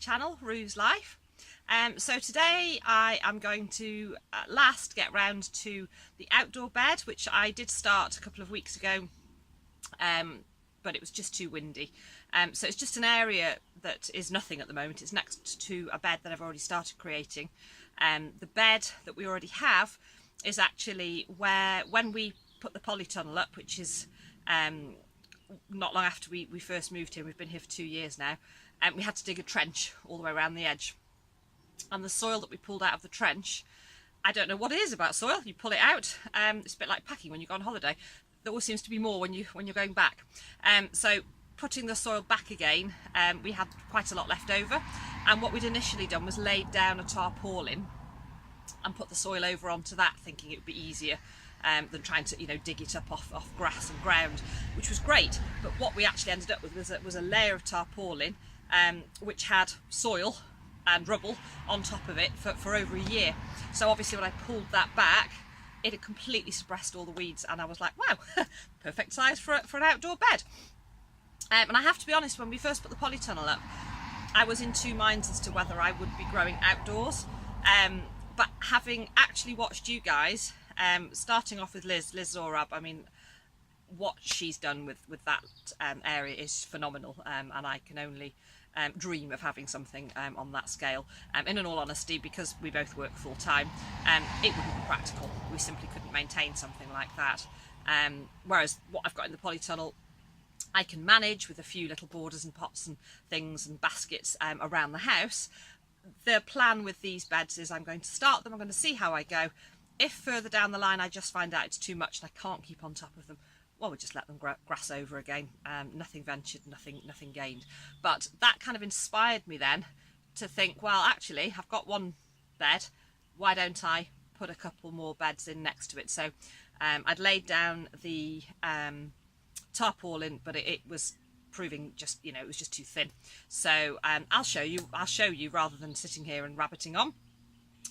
channel, Rue's Life. So today I am going to at last get round to the outdoor bed, which I did start a couple of weeks ago, but it was just too windy. So it's just an area that is nothing at the moment. It's next to a bed that I've already started creating. The bed that we already have is actually where, when we put the polytunnel up, which is not long after we first moved here, we've been here for 2 years now, we had to dig a trench all the way around the edge. And the soil that we pulled out of the trench, I don't know what it is about soil. You pull it out, it's a bit like packing when you go on holiday. There always seems to be more when you're going back. So putting the soil back again, we had quite a lot left over, and what we'd initially done was laid down a tarpaulin and put the soil over onto that, thinking it would be easier than trying to, dig it up off grass and ground, which was great. But what we actually ended up with was a layer of tarpaulin which had soil and rubble on top of it for over a year. So obviously when I pulled that back, it had completely suppressed all the weeds, and I was like, wow, perfect size for an outdoor bed. And I have to be honest, when we first put the polytunnel up, I was in two minds as to whether I would be growing outdoors. But having actually watched you guys, starting off with Liz Zorab, I mean, what she's done with that area is phenomenal, and I can only dream of having something on that scale. In all honesty, because we both work full time, it wouldn't be practical. We simply couldn't maintain something like that. Whereas what I've got in the polytunnel, I can manage with a few little borders and pots and things and baskets around the house. The plan with these beds is I'm going to start them, I'm going to see how I go. If further down the line I just find out it's too much and I can't keep on top of them, well, we'll just let them grass over again. Nothing ventured, nothing gained. But that kind of inspired me then to think, well, actually, I've got one bed, why don't I put a couple more beds in next to it? So I'd laid down the tarpaulin, but it was proving just, it was just too thin. So I'll show you rather than sitting here and rabbiting on.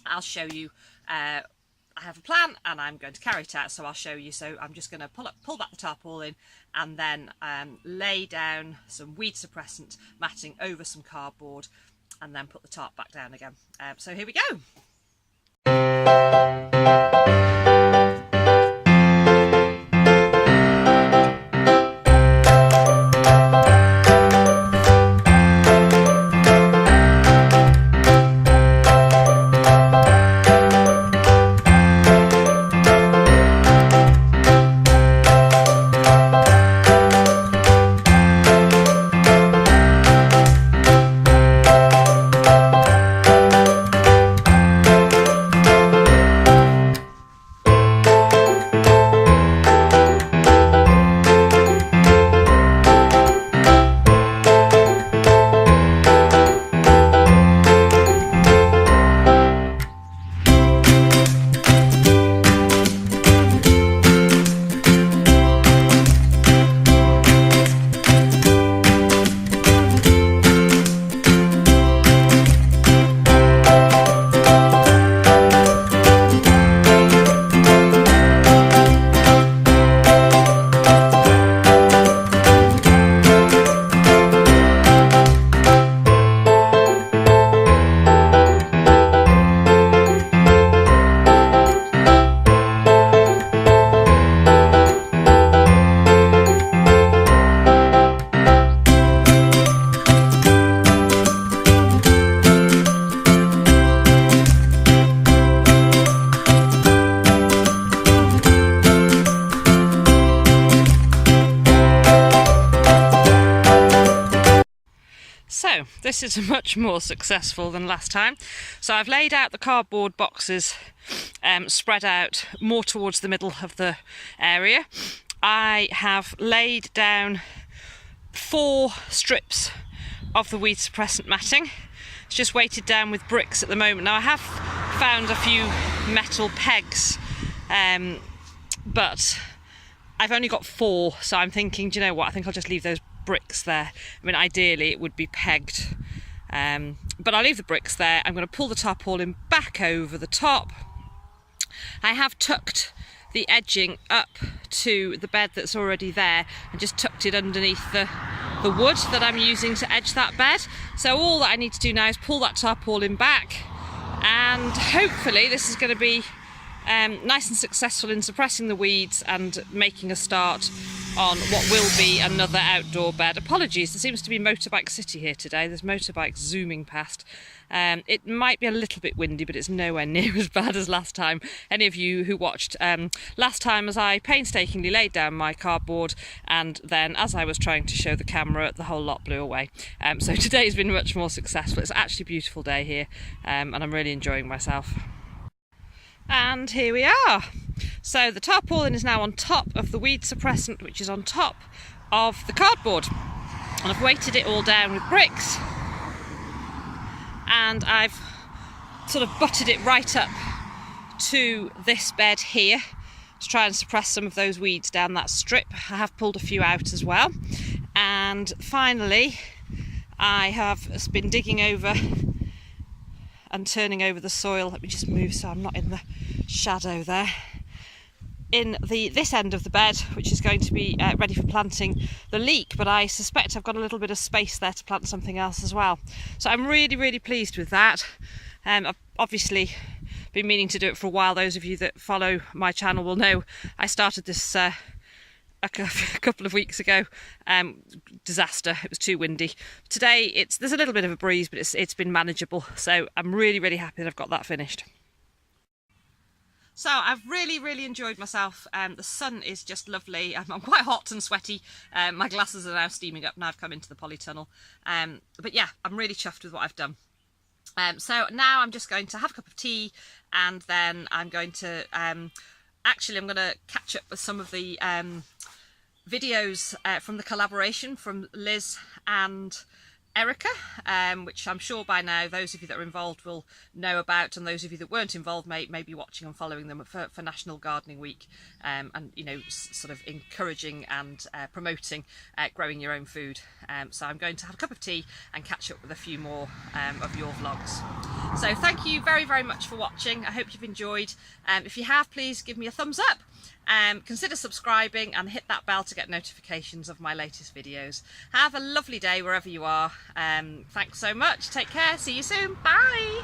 I'll show you. I have a plan and I'm going to carry it out, so I'll show you. So I'm just going to pull back the tarpaulin and then lay down some weed suppressant matting over some cardboard and then put the tarp back down again. So here we go. So this is much more successful than last time. So I've laid out the cardboard boxes spread out more towards the middle of the area. I have laid down 4 strips of the weed suppressant matting. It's just weighted down with bricks at the moment. Now I have found a few metal pegs, but I've only got 4, so I'm thinking, do you know what, I think I'll just leave those bricks there. I mean, ideally it would be pegged, but I'll leave the bricks there. I'm going to pull the tarpaulin back over the top. I have tucked the edging up to the bed that's already there and just tucked it underneath the the wood that I'm using to edge that bed. So all that I need to do now is pull that tarpaulin back, and hopefully this is going to be nice and successful in suppressing the weeds and making a start on what will be another outdoor bed. Apologies, there seems to be motorbike city here today. There's motorbikes zooming past. It might be a little bit windy, but it's nowhere near as bad as last time. Any of you who watched last time, as I painstakingly laid down my cardboard, and then as I was trying to show the camera, the whole lot blew away. So today's been much more successful. It's actually a beautiful day here, and I'm really enjoying myself. And here we are. So the tarpaulin is now on top of the weed suppressant, which is on top of the cardboard, and I've weighted it all down with bricks, and I've sort of butted it right up to this bed here to try and suppress some of those weeds down that strip. I have pulled a few out as well, and finally I have been digging over and turning over the soil. Let me just move so I'm not in the shadow there. In this end of the bed, which is going to be ready for planting the leek, but I suspect I've got a little bit of space there to plant something else as well. So I'm really, really pleased with that. I've obviously been meaning to do it for a while. Those of you that follow my channel will know I started this a couple of weeks ago. Disaster, it was too windy. Today there's a little bit of a breeze, but it's been manageable, so I'm really, really happy that I've got that finished. So I've really, really enjoyed myself. The sun is just lovely. I'm quite hot and sweaty. My glasses are now steaming up, and I've come into the polytunnel. But yeah, I'm really chuffed with what I've done. So now I'm just going to have a cup of tea, and then I'm going to actually I'm going to catch up with some of the videos from the collaboration from Liz and Erica, which I'm sure by now those of you that are involved will know about, and those of you that weren't involved may be watching and following them for National Gardening Week, and you know, sort of encouraging and promoting growing your own food. So I'm going to have a cup of tea and catch up with a few more of your vlogs. So thank you very, very much for watching. I hope you've enjoyed. If you have, please give me a thumbs up. Consider subscribing and hit that bell to get notifications of my latest videos. Have a lovely day wherever you are. Thanks so much. Take care. See you soon. Bye.